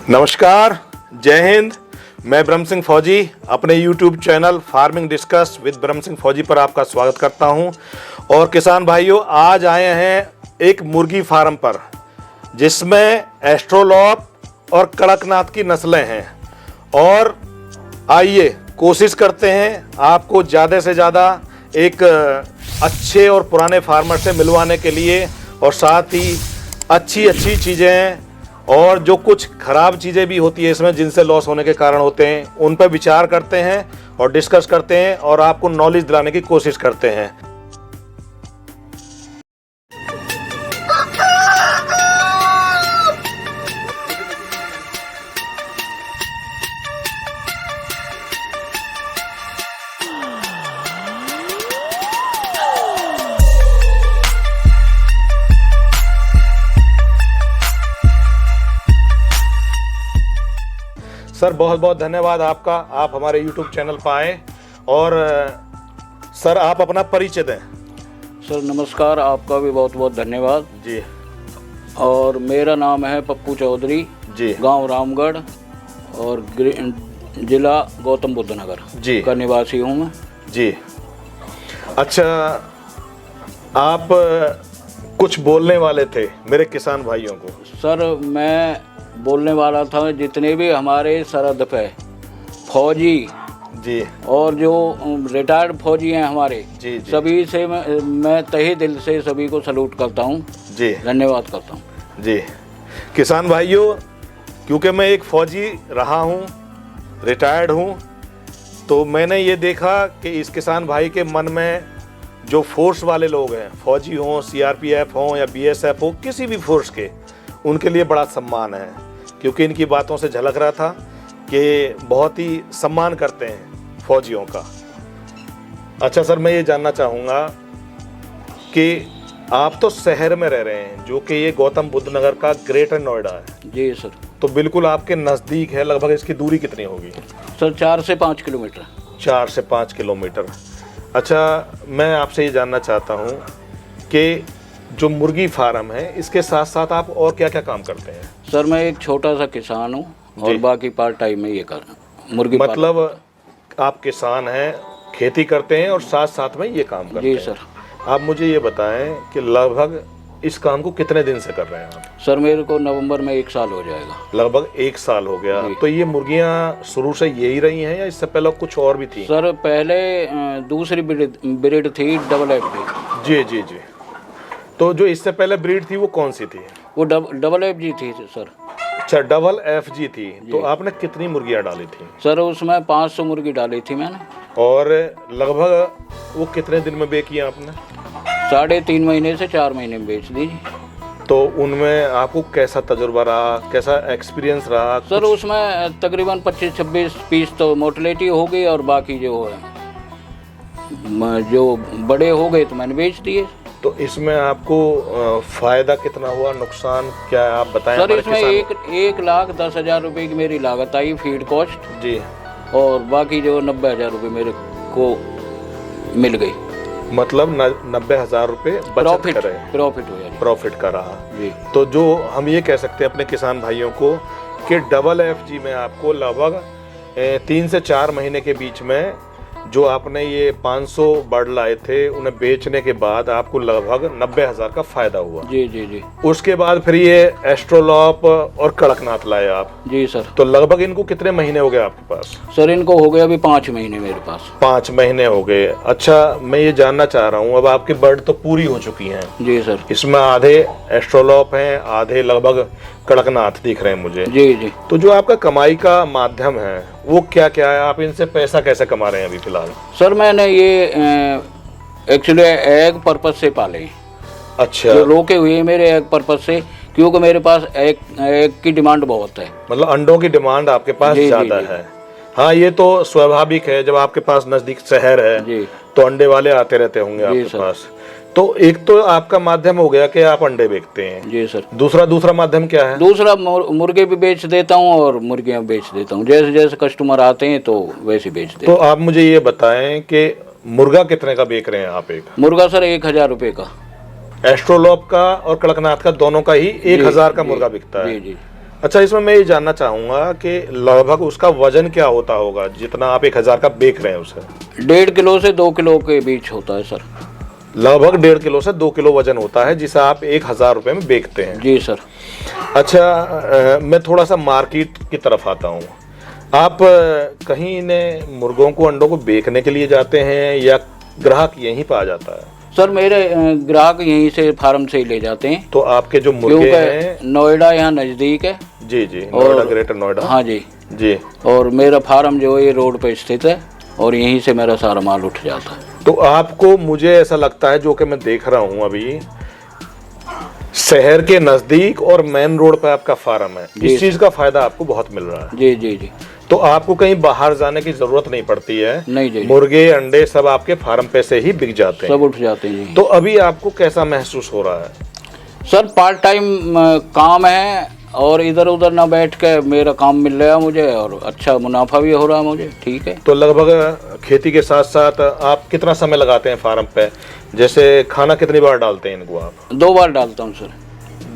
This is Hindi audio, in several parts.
नमस्कार, जय हिंद। मैं ब्रह्म सिंह फौजी अपने YouTube channel farming discuss with ब्रह्म सिंह फौजी पर आपका स्वागत करता हूं। और किसान भाइयों, आज आए हैं एक मुर्गी फार्म पर जिसमें एस्ट्रोलॉप और कड़कनाथ की नस्लें हैं। और आइए कोशिश करते हैं आपको ज़्यादा से ज़्यादा एक अच्छे और पुराने फार्मर से मिलवाने के लिए, और साथ ही अच्छी चीज़ें और जो कुछ खराब चीज़ें भी होती है इसमें जिनसे लॉस होने के कारण होते हैं, उन पर विचार करते हैं और डिस्कस करते हैं और आपको नॉलेज दिलाने की कोशिश करते हैं। सर, बहुत बहुत धन्यवाद आपका, आप हमारे YouTube चैनल पर आए। और सर, आप अपना परिचय दें। सर नमस्कार, आपका भी बहुत बहुत धन्यवाद जी। और मेरा नाम है पप्पू चौधरी जी। गांव रामगढ़ और जिला गौतम बुद्ध नगर जी का निवासी हूं मैं जी। अच्छा, आप कुछ बोलने वाले थे मेरे किसान भाइयों को। सर मैं बोलने वाला था, जितने भी हमारे सरहद पे फौजी जी और जो रिटायर्ड फौजी हैं हमारे जी जी सभी से मैं तहे दिल से सभी को सलूट करता हूं जी, धन्यवाद करता हूं जी। किसान भाइयों, क्योंकि मैं एक फौजी रहा हूं, रिटायर्ड हूं, तो मैंने ये देखा कि इस किसान भाई के मन में जो फोर्स वाले लोग हैं, फौजी हों, CRPF हों या BSF हो, किसी भी फोर्स के, उनके लिए बड़ा सम्मान है। क्योंकि इनकी बातों से झलक रहा था कि बहुत ही सम्मान करते हैं फौजियों का। अच्छा सर, मैं ये जानना चाहूँगा कि आप तो शहर में रह रहे हैं, जो कि ये गौतम बुद्ध नगर का ग्रेटर नोएडा है। जी सर। तो बिल्कुल आपके नज़दीक है। लगभग इसकी दूरी कितनी होगी? सर 4 से 5 किलोमीटर। 4 से 5 किलोमीटर। अच्छा, मैं आपसे ये जानना चाहता हूँ कि जो मुर्गी फार्म है, इसके साथ साथ आप और क्या क्या काम करते हैं? सर मैं एक छोटा सा किसान हूँ और बाकी पार्ट टाइम में ये कर मुर्गी मतलब आप किसान हैं, खेती करते हैं और साथ साथ में ये काम करते हैं? जी सर। आप मुझे ये बताएं कि लगभग इस काम को कितने दिन से कर रहे हैं आप? सर मेरे को नवंबर में 1 साल हो जाएगा। लगभग 1 साल हो गया। तो ये मुर्गियाँ शुरू से यही रही हैं या इससे पहले कुछ और भी थी? सर पहले दूसरी ब्रीड थी डबल FG। जी जी जी। तो जो इससे पहले ब्रीड थी वो कौन सी थी? वो डबल FG थी सर। अच्छा, डबल FG थी। तो आपने कितनी मुर्गियाँ डाली थी? सर उसमें 500 मुर्गी डाली थी मैंने। और लगभग वो कितने दिन में बेची आपने? 3.5 महीने से 4 महीने में बेच दी। तो उनमें आपको कैसा तजुर्बा रहा, कैसा एक्सपीरियंस रहा? सर उसमें तकरीबन 25-26 पीस तो मोर्टेलिटी हो गई, और बाकी जो बड़े हो गए तो मैंने बेच दिए। तो इसमें आपको फायदा कितना हुआ, नुकसान क्या है, आप बताएं। सर इसमें 1,10,000 रुपये की मेरी लागत आई, फीड कॉस्ट जी, और बाकी जो 90,000 रुपये मेरे को मिल गई। मतलब 90,000 रुपये प्रॉफिट प्रॉफिट का रहा जी। तो जो हम ये कह सकते हैं अपने किसान भाइयों को कि डबल FG में आपको लगभग 3 से 4 महीने के बीच में जो आपने ये 500 बर्ड लाए थे, उन्हें बेचने के बाद आपको लगभग 90,000 का फायदा हुआ। जी जी जी। उसके बाद फिर ये एस्ट्रोलॉप और कड़कनाथ लाए आप। जी सर। तो लगभग इनको कितने महीने हो गए आपके पास? सर इनको हो गए अभी 5 महीने मेरे पास। 5 महीने हो गए। अच्छा, मैं ये जानना चाह रहा हूँ, अब आपकी बर्ड तो पूरी हो चुकी हैं। जी सर। इसमें आधे एस्ट्रोलॉप हैं, आधे लगभग कड़कनाथ दिख रहे हैं मुझे। जी जी। तो जो आपका कमाई का माध्यम है वो क्या क्या है? आप इनसे पैसा कैसे कमा रहे हैं अभी फिलहाल? सर मैंने ये एक्चुअली एग पर्पज से पाले हैं। अच्छा। जो रोके हुए मेरे एग पर्पज से, क्योंकि मेरे पास एग की डिमांड बहुत है। मतलब अंडों की डिमांड आपके पास ज्यादा है। हाँ, ये तो स्वाभाविक है, जब आपके पास नजदीक शहर है जी, तो अंडे वाले आते रहते होंगे आपके पास। तो एक तो आपका माध्यम हो गया कि आप अंडे बेचते हैं। जी सर। दूसरा माध्यम क्या है? दूसरा मुर्गे भी बेच देता हूँ और मुर्गियाँ बेच देता हूँ, जैसे जैसे कस्टमर आते हैं तो वैसे बेच देता हूँ। तो आप मुझे ये बताएं कि मुर्गा कितने का बेच रहे हैं आप? एक मुर्गा सर 1,000 रुपये का। एस्ट्रोलॉप का और कड़कनाथ का दोनों का ही 1,000 का मुर्गा बिकता है। जी जी। अच्छा, इसमें मैं ये जानना चाहूंगा कि लगभग उसका वजन क्या होता होगा, जितना आप 1000 का बेच रहे हैं उसे? 1.5 किलो से 2 किलो के बीच होता है सर। लगभग 1.5 किलो से 2 किलो वजन होता है, जिसे आप 1000 रुपये में बेचते हैं। जी सर। अच्छा, मैं थोड़ा सा मार्केट की तरफ आता हूँ। आप कहीं इन्हें मुर्गों को, अंडों को बेचने के लिए जाते हैं या ग्राहक यहीं पर आ जाता है? सर मेरे ग्राहक यहीं से फार्म से ही ले जाते हैं। तो आपके जो मुर्गे हैं, नोएडा यहाँ नज़दीक है। जी जी, नोएडा, ग्रेटर नोएडा। हाँ जी जी। और मेरा फार्म जो है ये रोड पे स्थित है और यहीं से मेरा सारा माल उठ जाता है। तो आपको, मुझे ऐसा लगता है, जो कि मैं देख रहा हूँ अभी, शहर के नजदीक और मेन रोड पे आपका फार्म है, इस चीज का फायदा आपको बहुत मिल रहा है। जी जी जी। तो आपको कहीं बाहर जाने की जरूरत नहीं पड़ती है। नहीं जी। मुर्गे अंडे सब आपके फार्म पे से ही बिक जाते हैं, सब उठ जाते हैं जी। तो अभी आपको कैसा महसूस हो रहा है? सर पार्ट टाइम काम है और इधर उधर ना बैठ के मेरा काम मिल रहा है मुझे और अच्छा मुनाफा भी हो रहा है मुझे। ठीक है। तो लगभग खेती के साथ साथ आप कितना समय लगाते हैं फार्म पे? जैसे खाना कितनी बार डालते हैं इनको आप? 2 बार डालता हूँ सर।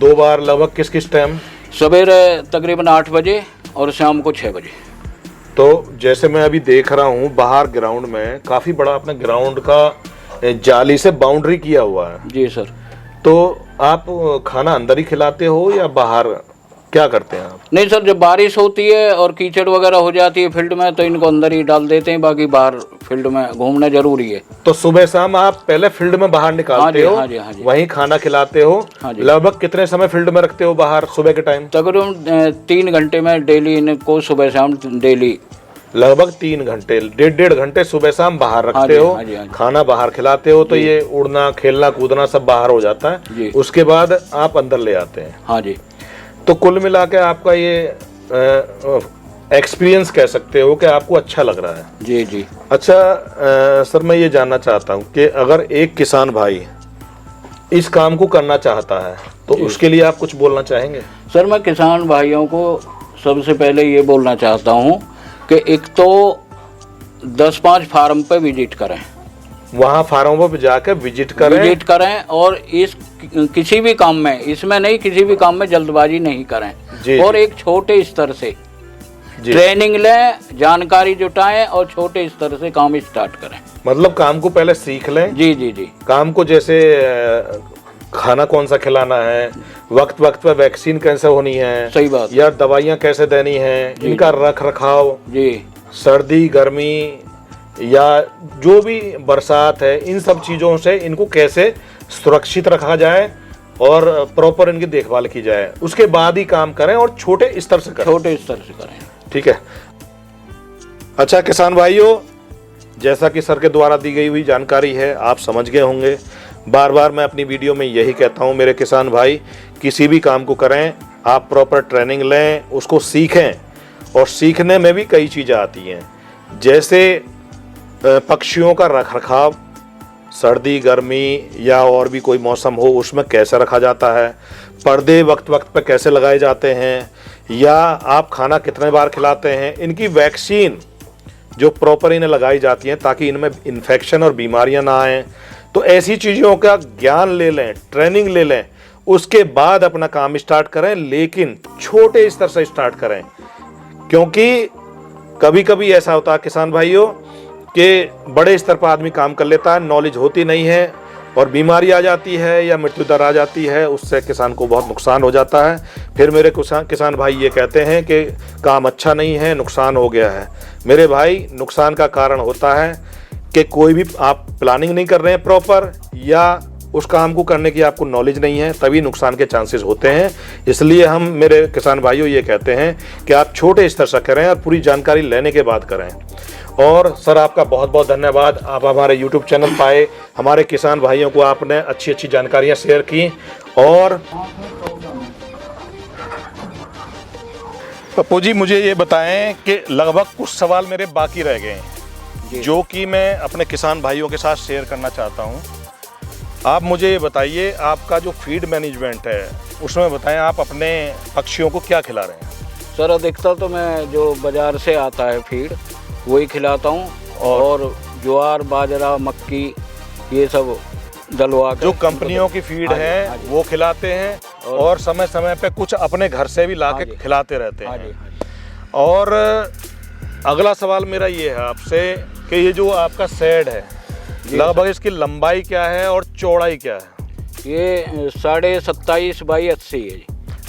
2 बार, लगभग किस किस टाइम? सवेरे तकरीबन 8 बजे और शाम को 6 बजे। तो जैसे मैं अभी देख रहा हूँ बाहर ग्राउंड में, काफी बड़ा अपने ग्राउंड का जाली से बाउंड्री किया हुआ है। जी सर। तो आप खाना अंदर ही खिलाते हो या बाहर, क्या करते हैं आप? नहीं सर, जब बारिश होती है और कीचड़ वगैरह हो जाती है फील्ड में तो इनको अंदर ही डाल देते हैं, बाकी बाहर फील्ड में घूमना जरूरी है। तो सुबह शाम आप पहले फील्ड में बाहर निकालते हो, हाँ जी, हाँ जी। वहीं खाना खिलाते हो। हाँ जी। लगभग कितने समय फील्ड में रखते हो बाहर सुबह के टाइम? तकरीबन 3 घंटे में डेली इनको सुबह शाम डेली। लगभग 3 घंटे, 1.5 घंटे सुबह शाम बाहर रखते हाँ जी, हो। हाँ जी, हाँ जी। खाना बाहर खिलाते हो, तो ये उड़ना खेलना कूदना सब बाहर हो जाता जी। है। उसके बाद आप अंदर ले आते हैं। हाँ जी। तो कुल मिला के आपका ये एक्सपीरियंस कह सकते हो कि आपको अच्छा लग रहा है। जी जी। अच्छा, सर मैं ये जानना चाहता हूँ कि अगर एक किसान भाई इस काम को करना चाहता है तो उसके लिए आप कुछ बोलना चाहेंगे? सर मैं किसान भाइयों को सबसे पहले ये बोलना चाहता हूँ कि एक तो 10-5 फार्म पे विजिट करें, वहाँ फार्मों पे जाकर विजिट करें और इस किसी भी काम में, इसमें नहीं किसी भी काम में जल्दबाजी नहीं करें। जी, और एक छोटे स्तर से ट्रेनिंग लें, जानकारी जुटाएं और छोटे स्तर से काम स्टार्ट करें। मतलब काम को पहले सीख लें। जी जी जी। काम को, जैसे खाना कौन सा खिलाना है, वक्त वक्त पर वैक्सीन कैसे होनी है, सही बात, या दवाइयाँ कैसे देनी है, इनका रख रखाव, जी, सर्दी गर्मी या जो भी बरसात है, इन सब चीज़ों से इनको कैसे सुरक्षित रखा जाए और प्रॉपर इनकी देखभाल की जाए, उसके बाद ही काम करें और छोटे स्तर से करें। छोटे स्तर से करें। ठीक है। अच्छा किसान भाइयों, जैसा कि सर के द्वारा दी गई हुई जानकारी है, आप समझ गए होंगे। बार बार मैं अपनी वीडियो में यही कहता हूं, मेरे किसान भाई, किसी भी काम को करें आप प्रॉपर ट्रेनिंग लें, उसको सीखें। और सीखने में भी कई चीज़ें आती हैं, जैसे पक्षियों का रख रखाव, सर्दी गर्मी या और भी कोई मौसम हो उसमें कैसे रखा जाता है, पर्दे वक्त वक्त पर कैसे लगाए जाते हैं, या आप खाना कितने बार खिलाते हैं, इनकी वैक्सीन जो प्रॉपर इन्हें लगाई जाती हैं ताकि इनमें इन्फेक्शन और बीमारियां ना आएँ। तो ऐसी चीज़ों का ज्ञान ले लें, ट्रेनिंग ले लें, उसके बाद अपना काम स्टार्ट करें, लेकिन छोटे स्तर से स्टार्ट करें। क्योंकि कभी कभी ऐसा होता है किसान भाइयों कि बड़े स्तर पर आदमी काम कर लेता है, नॉलेज होती नहीं है और बीमारी आ जाती है या मृत्यु दर आ जाती है, उससे किसान को बहुत नुकसान हो जाता है। फिर मेरे किसान भाई ये कहते हैं कि काम अच्छा नहीं है, नुकसान हो गया है। मेरे भाई, नुकसान का कारण होता है कि कोई भी आप प्लानिंग नहीं कर रहे हैं प्रॉपर, या उस काम को करने की आपको नॉलेज नहीं है, तभी नुकसान के चांसेस होते हैं। इसलिए हम, मेरे किसान भाइयों, ये कहते हैं कि आप छोटे स्तर से करें और पूरी जानकारी लेने के बाद करें। और सर आपका बहुत बहुत धन्यवाद, आप हमारे YouTube चैनल पाए, हमारे किसान भाइयों को आपने अच्छी अच्छी जानकारियां शेयर की। और पप्पू जी मुझे ये बताएं कि लगभग कुछ सवाल मेरे बाकी रह गए हैं जो कि मैं अपने किसान भाइयों के साथ शेयर करना चाहता हूं। आप मुझे ये बताइए, आपका जो फीड मैनेजमेंट है उसमें बताएं, आप अपने पक्षियों को क्या खिला रहे हैं? सर अधिकतर तो मैं जो बाज़ार से आता है फीड वही खिलाता हूँ, और ज्वार बाजरा मक्की ये सब डलवा के, जो कंपनियों की फीड है वो खिलाते हैं, और समय समय पे कुछ अपने घर से भी लाके हाँ जी। खिलाते रहते हाँ जी, हैं। हाँ जी। और अगला सवाल मेरा ये है आपसे कि ये जो आपका शेड है, लगभग इसकी लंबाई क्या है और चौड़ाई क्या है? ये 27.5 बाई 80 है जी।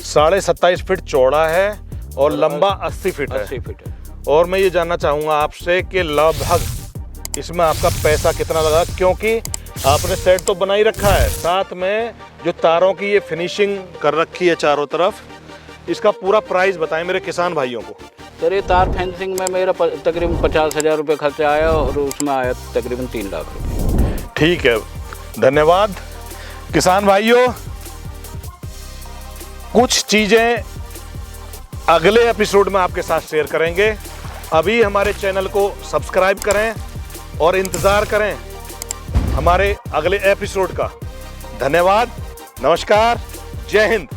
27.5 फीट चौड़ा है और लंबा 80 फीट है। 80 फीट है। और मैं ये जानना चाहूँगा आपसे कि लगभग इसमें आपका पैसा कितना लगा, क्योंकि आपने सेट तो बना ही रखा है, साथ में जो तारों की ये फिनिशिंग कर रखी है चारों तरफ, इसका पूरा प्राइस बताएं मेरे किसान भाइयों को। सर ये तार फेंसिंग में मेरा तकरीबन 50,000 रुपये खर्चा आया और उसमें आया तकरीबन 3 लाख रुपये। ठीक है, धन्यवाद। किसान भाइयों, कुछ चीज़ें अगले एपिसोड में आपके साथ शेयर करेंगे। अभी हमारे चैनल को सब्सक्राइब करें और इंतज़ार करें हमारे अगले एपिसोड का। धन्यवाद, नमस्कार, जय हिंद।